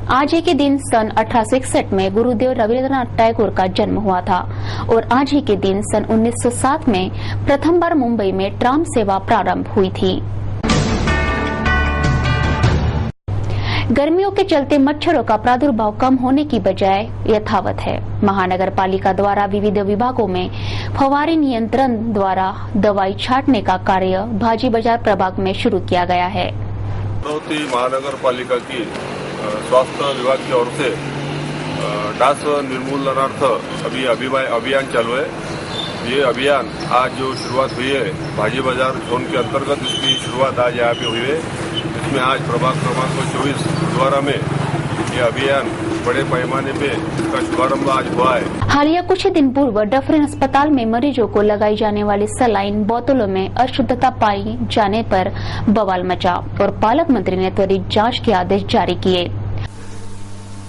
आज ही के दिन सन 1861 में गुरुदेव रविंद्रनाथ टैगोर का जन्म हुआ था और आज ही के दिन सन 1907 में प्रथम बार मुंबई में ट्राम सेवा प्रारंभ हुई थी। गर्मियों के चलते मच्छरों का प्रादुर्भाव कम होने की बजाय यथावत है। महानगर पालिका द्वारा विविध विभागों में फव्वारे नियंत्रण द्वारा दवाई छाटने का कार्य भाजी बाजार प्रभाग में शुरू किया गया है। महानगर पालिका की स्वास्थ्य विभाग की ओर से डास निर्मूलनार्थ अभी अभियान चालू है। ये अभियान आज जो शुरुआत हुई है भाजी बाजार जोन के अंतर्गत, इसकी शुरुआत आज यहाँ पे हुई है। इसमें आज प्रभाग क्रमांक 24 द्वारा में ये अभियान बड़े पैमाने पे इसका शुभारंभ आज हुआ है। हालिया कुछ ही दिन पूर्व डफरिन अस्पताल में मरीजों को लगाई जाने वाली सलाइन बोतलों में अशुद्धता पाई जाने पर बवाल मचा और पालक मंत्री ने त्वरित जांच के आदेश जारी किए।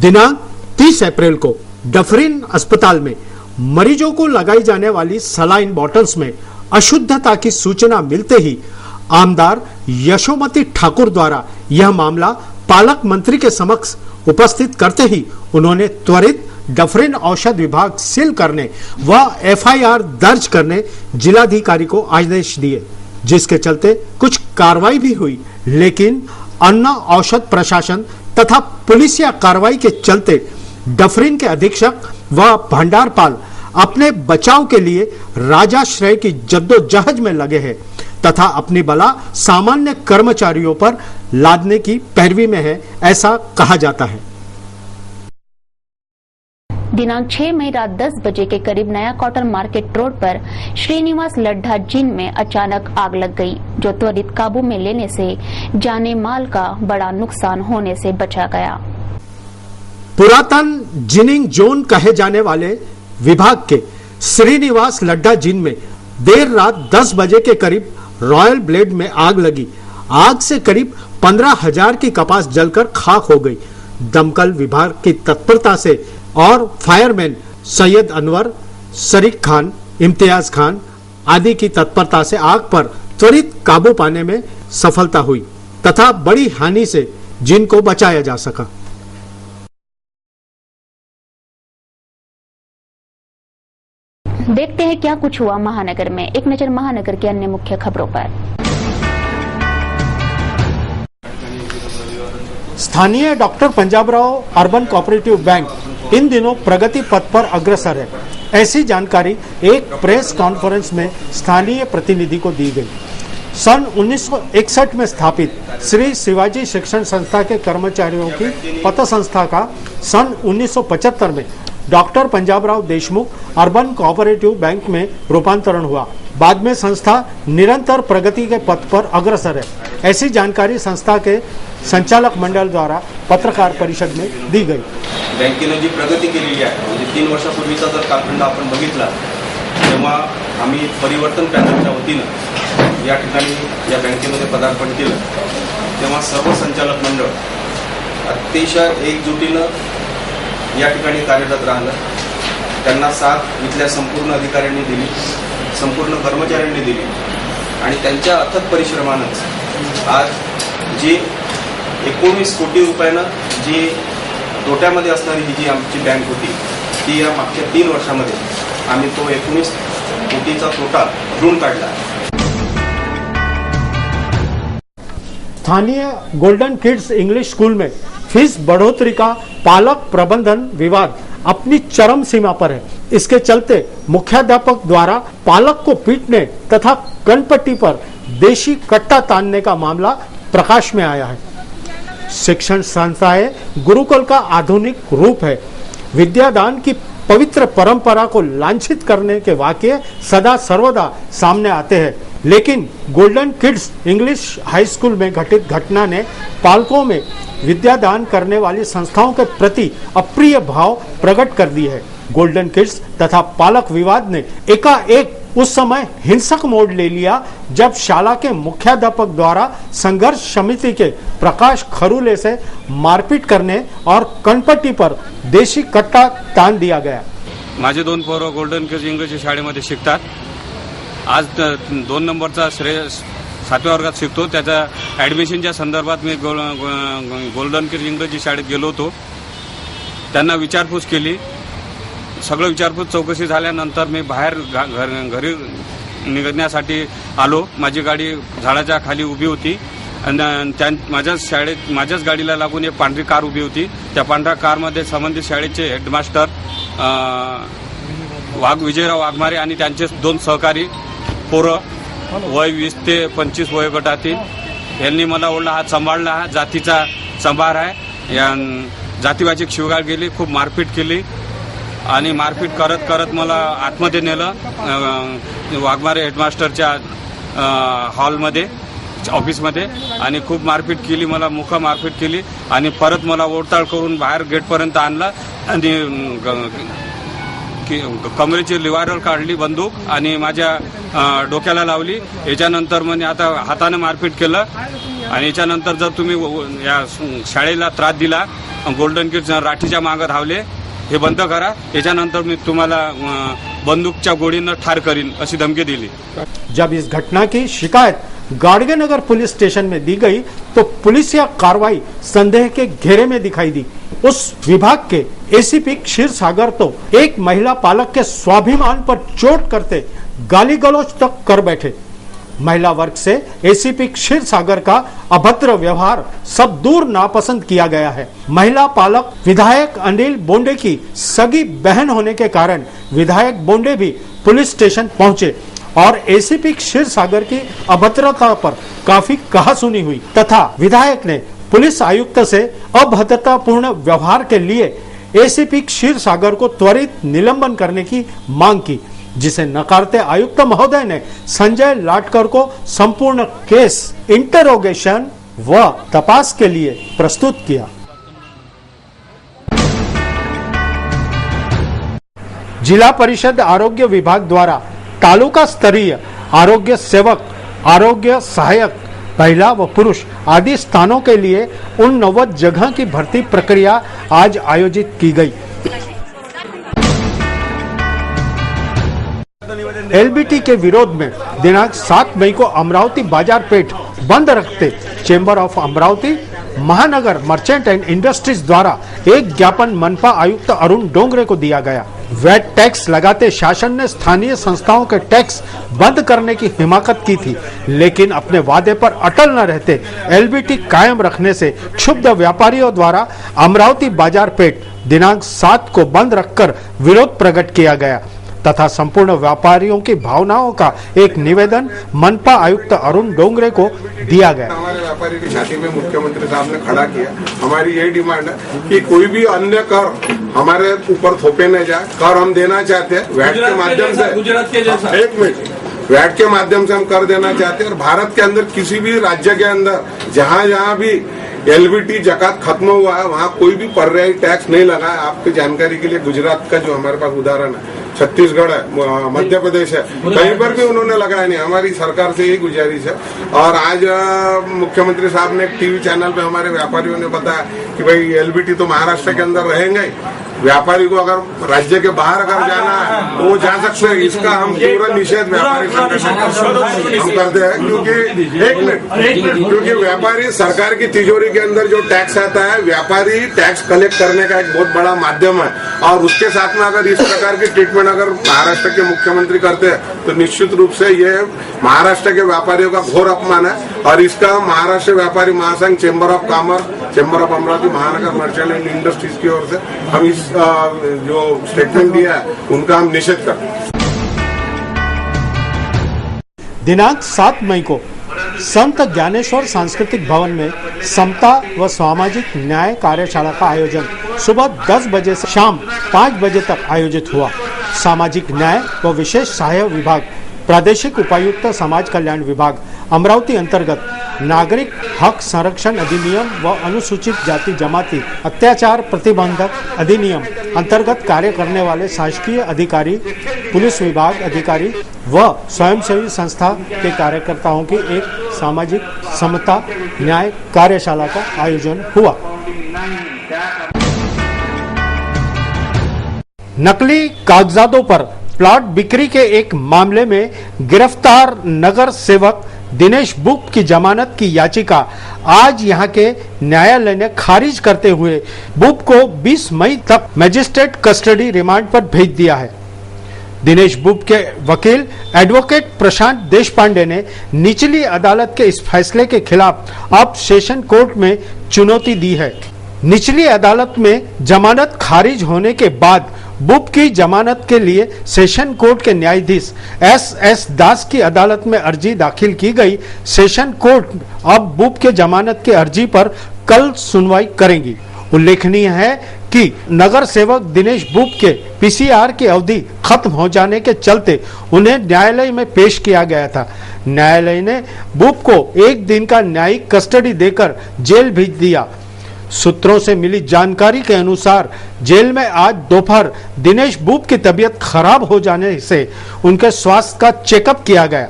दिनांक 30 अप्रैल को डफरिन अस्पताल में मरीजों को लगाई जाने वाली सलाइन बॉटल्स में अशुद्धता की सूचना मिलते ही आमदार यशोमती ठाकुर द्वारा यह मामला पालक मंत्री के समक्ष उपस्थित करते ही उन्होंने त्वरित डफरिन औषध विभाग सील करने व एफआईआर दर्ज करने जिलाधिकारी को आदेश दिए, जिसके चलते कुछ कार्रवाई भी हुई। लेकिन अन्न औषध प्रशासन तथा पुलिसिया कार्रवाई के चलते डफरिन के अधीक्षक व भंडारपाल अपने बचाव के लिए राजाश्रय की जद्दोजहद में लगे हैं तथा अपनी बला सामान्य कर्मचारियों पर लादने की पैरवी में है, ऐसा कहा जाता है। दिनांक 6 मई रात 10 बजे के करीब नया कॉटन मार्केट रोड पर श्रीनिवास लड्ढा जिन में अचानक आग लग गई, जो त्वरित काबू में लेने से जाने माल का बड़ा नुकसान होने से बचा गया। पुरातन जिनिंग जोन कहे जाने वाले विभाग के श्रीनिवास लड्ढा जिन में देर रात 10 बजे के करीब रॉयल ब्लेड में आग लगी। आग से करीब 15,000 की कपास जलकर खाक हो गई। दमकल विभाग की तत्परता से और फायरमैन सैयद अनवर, शरीक खान, इम्तियाज खान आदि की तत्परता से आग पर त्वरित काबू पाने में सफलता हुई तथा बड़ी हानि से जिन को बचाया जा सका। देखते हैं क्या कुछ हुआ महानगर में। एक नजर महानगर की अन्य मुख्य खबरों पर। स्थानीय doctor Panjabrao urban cooperative bank इन दिनों प्रगति पथ पर अग्रसर है, ऐसी जानकारी एक प्रेस कॉन्फ्रेंस में स्थानीय प्रतिनिधि को दी गई। सन 1961 में स्थापित श्री शिवाजी शिक्षण संस्था के कर्मचारियों की पथ संस्था का सन 1975 में doctor Panjabrao Deshmukh urban cooperative bank में रूपांतरण हुआ। बाद में संस्था निरंतर प्रगति के पथ पर अग्रसर है, ऐसी जानकारी संस्था के संचालक मंडल द्वारा पत्रकार परिषद में दी गई। बँकेने जी प्रगती केलेली आहे, म्हणजे 3 वर्षापूर्वीचा जर कालखंड आपण बघितला तेव्हा आम्ही परिवर्तन पॅनलच्या वतीनं या ठिकाणी या बँकेमध्ये पदार्पण केलं, तेव्हा सर्व संचालक मंडळ अतिशय एकजुटीनं या ठिकाणी कार्यरत राहिलं। त्यांना साथ इथल्या संपूर्ण अधिकाऱ्यांनी दिली, संपूर्ण कर्मचाऱ्यांनी दिली आणि त्यांच्या अथक परिश्रमानंच आज जी 19 कोटी रुपयानं जी तोट्यामध्ये असणारी ही जी आमची बँक होती, ती या मागच्या 3 वर्षामध्ये आम्ही तो 19 कोटीचा तोटा भरून काढला। स्थानीय गोल्डन किड्स इंग्लिश स्कूल में फीस बढ़ोतरी का पालक प्रबंधन विवाद अपनी चरम सीमा पर है। इसके चलते मुख्याध्यापक द्वारा पालक को पीटने तथा कनपट्टी पर देशी कट्टा तानने का मामला प्रकाश में आया है। शिक्षण संस्थाएं गुरुकुल का आधुनिक रूप है। विद्यादान की पवित्र परंपरा को लांछित करने के वाकये सदा सर्वदा सामने आते हैं, लेकिन golden kids English high school में घटित घटना ने पालकों में विद्यादान करने वाली संस्थाओं के प्रति अप्रिय भाव प्रकट कर दी है। गोल्डन किड्स तथा पालक विवाद ने एकाएक उस समय हिंसक मोड़ ले लिया जब शाला के मुख्याध्यापक द्वारा संघर्ष समिति के प्रकाश खरूले से मारपीट करने और कनपट्टी पर देशी कट्टा तान दिया गया। माझे 2 पोरं गोल्डन किड्स इंग्लिश शाळेमध्ये शिकतात। आज 2 नंबरचा 7व्या वर्गात शिकतो. त्याच्या ॲडमिशनच्या संदर्भात मी गोल्डन किड इंग्रजी शाळेत गेलो होतो. त्यांना विचारपूस केली. सगळं विचारपूस चौकशी झाल्यानंतर मी बाहेर घरी निघण्यासाठी आलो. माझी गाडी झाडाच्या खाली उभी होती आणि माझ्याच गाडीला लागून एक पांढरी कार उभी होती. त्या पांढऱ्या कारमध्ये संबंधित शाळेचे हेडमास्टर विजयराव वाघमारे आणि त्यांचे 2 सहकारी पोरं वय 20 ते 25 वयोगटातील यांनी मला ओढला. हात सांभाळला. हा जातीचा संभार आहे. या जातीवाचक शिवगाळ गेली. खूप मारपीट केली आणि मारपीट करत करत मला आतमध्ये नेलं वाघमारे हेडमास्टरच्या हॉलमध्ये ऑफिसमध्ये आणि खूप मारपीट केली. मला मुका मारपीट केली आणि परत मला ओढताळ करून बाहेर गेटपर्यंत आणला आणि कमरेची लिव्हायरल काढली बंदूक आणि माझ्या डोक्याला लावली. याच्यानंतर म्हणजे आता हाताने मारपीट केलं आणि याच्यानंतर जर तुम्ही या शाळेला त्रास दिला गोल्डन किड राठीच्या मागं धावले हे बंद करा. याच्यानंतर मी तुम्हाला बंदूकच्या गोळीनं ठार करीन अशी धमकी दिली. जब इस घटना की शिकायत गाड़गेनगर पुलिस स्टेशन में दी गई तो पुलिस यह कार्रवाई संदेह के घेरे में दिखाई दी. उस विभाग के एसीपी क्षीर सागर तो एक महिला पालक के स्वाभिमान पर चोट करते गाली गलौज तक कर बैठे. महिला वर्ग से एसीपी क्षीर सागर का अभद्र व्यवहार सब दूर नापसंद किया गया है. महिला पालक विधायक अनिल बोंडे की सगी बहन होने के कारण विधायक बोंडे भी पुलिस स्टेशन पहुंचे और एसीपी क्षीर सागर की अभद्रता पर काफी कहासुनी हुई तथा विधायक ने पुलिस आयुक्त से अभद्रतापूर्ण व्यवहार के लिए एसीपी क्षीर सागर को त्वरित निलंबन करने की मांग की, जिसे नकारते आयुक्त महोदय ने संजय लाटकर को संपूर्ण केस इंटरोगेशन व तपास के लिए प्रस्तुत किया. जिला परिषद आरोग्य विभाग द्वारा तालुका स्तरीय आरोग्य सेवक, आरोग्य सहायक, महिला व पुरुष आदि स्थानों के लिए 89 जगह की भर्ती प्रक्रिया आज आयोजित की गई. एलबीटी के विरोध में दिनांक 7 मई को अमरावती बाजार पेठ बंद रखते चेंबर ऑफ अमरावती, महानगर मर्चेंट एंड इंडस्ट्रीज द्वारा एक ज्ञापन मनपा आयुक्त अरुण डोंगरे को दिया गया. वैट टैक्स लगाते शासन ने स्थानीय संस्थाओं के टैक्स बंद करने की हिमाकत की थी, लेकिन अपने वादे पर अटल न रहते एलबीटी कायम रखने से क्षुब्ध व्यापारियों द्वारा अमरावती बाजार पेठ दिनांक 7 को बंद रखकर विरोध प्रकट किया गया तथा संपूर्ण व्यापारियों की भावनाओं का एक निवेदन मनपा आयुक्त अरुण डोंगरे को दिया गया. हमारे व्यापारी की छाती में मुख्यमंत्री साहब ने खड़ा किया. हमारी यही डिमांड है कि कोई भी अन्य कर हमारे ऊपर थोपे न जाए. कर हम देना चाहते हैं वैट के माध्यम से. गुजरात के जैसा. एक मिनट, वैट के माध्यम से हम कर देना चाहते हैं और भारत के अंदर किसी भी राज्य के अंदर जहाँ जहाँ भी एलबीटी जकात खत्म हुआ है वहाँ कोई भी पर्यायी टैक्स नहीं लगा है. आपकी जानकारी के लिए गुजरात का जो हमारे पास उदाहरण है, छत्तीसगढ़ है, मध्य प्रदेश है, कहीं पर भी उन्होंने लगाया नहीं. हमारी सरकार से यही गुजारिश है. और आज मुख्यमंत्री साहब ने टीवी चैनल पे हमारे व्यापारियों ने बताया कि भाई एलबीटी तो महाराष्ट्र के अंदर रहेंगे, व्यापारी को अगर राज्य के बाहर अगर जाना है तो वो जा सकते हैं. इसका हम पूरा निषेध व्यापारी संगठन हम करते हैं. क्योंकि व्यापारी सरकार की तिजोरी के अंदर जो टैक्स आता है, व्यापारी टैक्स कलेक्ट करने का एक बहुत बड़ा माध्यम है. और उसके साथ में अगर इस प्रकार की ट्रीटमेंट अगर महाराष्ट्र के मुख्यमंत्री करते हैं तो निश्चित रूप से ये महाराष्ट्र के व्यापारियों का घोर अपमान है. और इसका महाराष्ट्र व्यापारी महासंघ, chamber of commerce, chamber of Amravati, महानगर मर्चेंट एंड इंडस्ट्रीज की ओर से हम इस जो स्टेटमेंट दिया है उनका हम निषेध करते हैं. दिनांक 7 मई को संत ज्ञानेश्वर सांस्कृतिक भवन में समता व सामाजिक न्याय कार्यशाला का आयोजन सुबह 10 बजे से शाम 5 बजे तक आयोजित हुआ. सामाजिक न्याय व विशेष सहायक विभाग, प्रादेशिक उपायुक्त समाज कल्याण विभाग अमरावती अंतर्गत नागरिक हक संरक्षण अधिनियम व अनुसूचित जाति जमाती अत्याचार प्रतिबंधक अधिनियम अंतर्गत कार्य करने वाले शासकीय अधिकारी, पुलिस विभाग अधिकारी व स्वयंसेवी संस्था के कार्यकर्ताओं की एक सामाजिक समता न्याय कार्यशाला का आयोजन हुआ. नकली कागजातों पर प्लॉट बिक्री के एक मामले में गिरफ्तार नगर सेवक दिनेश बुप की जमानत की याचिका आज यहां के न्यायालय ने खारिज करते हुए बुप को 20 मई तक मजिस्ट्रेट कस्टडी रिमांड पर भेज दिया है। दिनेश बुप के वकील एडवोकेट प्रशांत देशपांडे ने निचली अदालत के इस फैसले के खिलाफ अब सेशन कोर्ट में चुनौती दी है। निचली अदालत में जमानत खारिज होने के बाद बुप की जमानत के लिए सेशन कोर्ट के न्यायाधीश एस दास की अदालत में अर्जी दाखिल की गई। सेशन कोर्ट अब बुप के जमानत की अर्जी पर कल सुनवाई करेंगी। उल्लेखनीय है कि नगर सेवक दिनेश बुप के पीसीआर की अवधि खत्म हो जाने के चलते उन्हें न्यायालय में पेश किया गया था। न्यायालय ने बुप को 1 दिन का न्यायिक कस्टडी देकर जेल भेज दिया। सूत्रों से मिली जानकारी के अनुसार जेल में आज दोपहर दिनेश बुप की तबीयत खराब हो जाने से उनके स्वास्थ्य का चेकअप किया गया।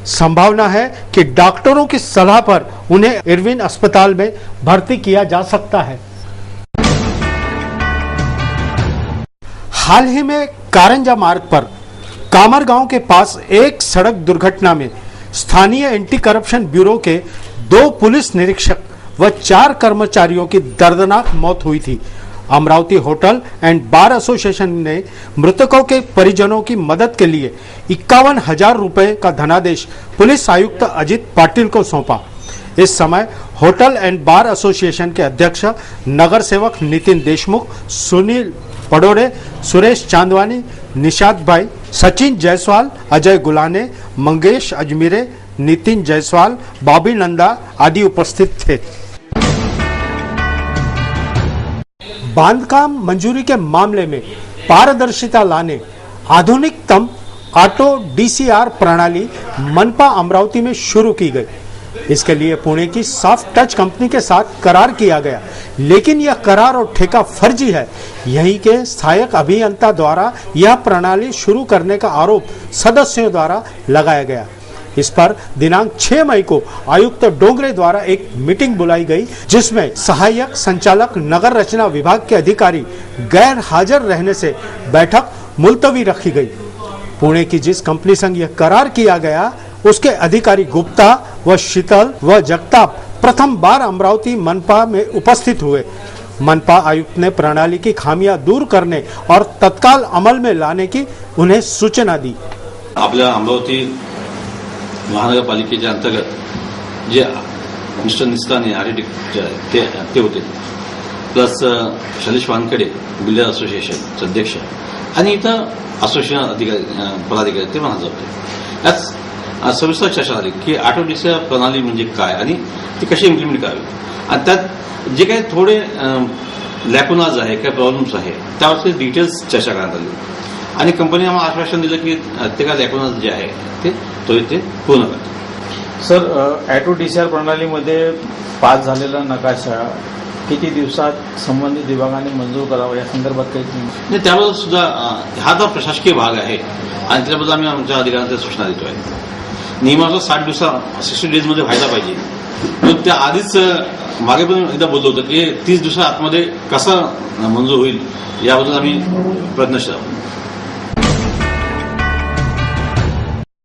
संभावना है कि डॉक्टरों की सलाह पर उन्हें इरविन अस्पताल में भर्ती किया जा सकता है। हाल ही में कारंजा मार्ग पर कामर गांव के पास एक सड़क दुर्घटना में स्थानीय एंटी करप्शन ब्यूरो के 2 पुलिस निरीक्षक व 4 कर्मचारियों की दर्दनाक मौत हुई थी। Amravati hotel and bar association ने मृतकों के परिजनों की मदद के लिए 51,000 रुपए का धनादेश पुलिस आयुक्त अजित पाटिल को सौंपा। इस समय होटल एंड बार एसोसिएशन के अध्यक्ष नगर सेवक नितिन देशमुख, सुनील पडोरे, सुरेश चांदवानी, निशाद भाई, सचिन जायसवाल, अजय गुलाने, मंगेश अजमीरे, नितिन जायसवाल, बॉबी नंदा आदि उपस्थित थे। बांधकाम मंजूरी के मामले में पारदर्शिता लाने आधुनिकतम ऑटो डीसीआर प्रणाली मनपा अमरावती में शुरू की गई। इसके लिए पुणे की सॉफ्ट टच कंपनी के साथ करार किया गया, लेकिन यह करार और ठेका फर्जी है। यहीं के सहायक अभियंता द्वारा यह प्रणाली शुरू करने का आरोप सदस्यों द्वारा लगाया गया। इस पर दिनांक 6 मई को आयुक्त डोंगरे द्वारा एक मीटिंग बुलाई गई, जिसमें सहायक संचालक नगर रचना विभाग के अधिकारी गैर हाजिर रहने से बैठक मुलतवी रखी गई। पुणे की जिस कंपनी संग यह करार किया गया, उसके अधिकारी गुप्ता व शीतल व जगताप प्रथम बार अमरावती मनपा में उपस्थित हुए। मनपा आयुक्त ने प्रणाली की खामियां दूर करने और तत्काल अमल में लाने की उन्हें सूचना दी। आपल्या अमरावती महानगरपालिकेच्या अंतर्गत जे मिस्टर निस्ताने आर्किटेक्ट ते होते, प्लस शैलेश वानखेडे बिल्डर असोसिएशनचे अध्यक्ष आणि इथं असोसिएशन पदाधिकारी ते म्हणाले होते। यात सविस्तर चर्चा झाली की ऑटो डीसीआर प्रणाली म्हणजे काय आणि ती कशी इम्प्लिमेंट करावी, आणि त्यात जे काही थोडे लॅकुनाज आहे, काही प्रॉब्लेम्स आहे, त्यावरती डिटेल्स चर्चा करण्यात आली आणि कंपनीने आम्हाला आश्वासन दिलं की ते काय लॅकुनाज जे आहे ते पूर्ण करतात। सर, ऑटो डीसीआर प्रणालीमध्ये पास झालेला नकाशा किती दिवसात संबंधित विभागाने मंजूर करावा या संदर्भात काही नाही, त्याबद्दल सुद्धा हा तर प्रशासकीय भाग आहे आणि त्याबद्दल आम्ही आमच्या अधिकाऱ्यांना सूचना देतोय। नियमाचं 60 डेजमध्ये व्हायला पाहिजे, पण त्या आधीच मागे पण एकदा बोललो होतो की 30 दिवसात आतमध्ये कसं मंजूर होईल याबद्दल आम्ही प्रयत्नशील आहोत।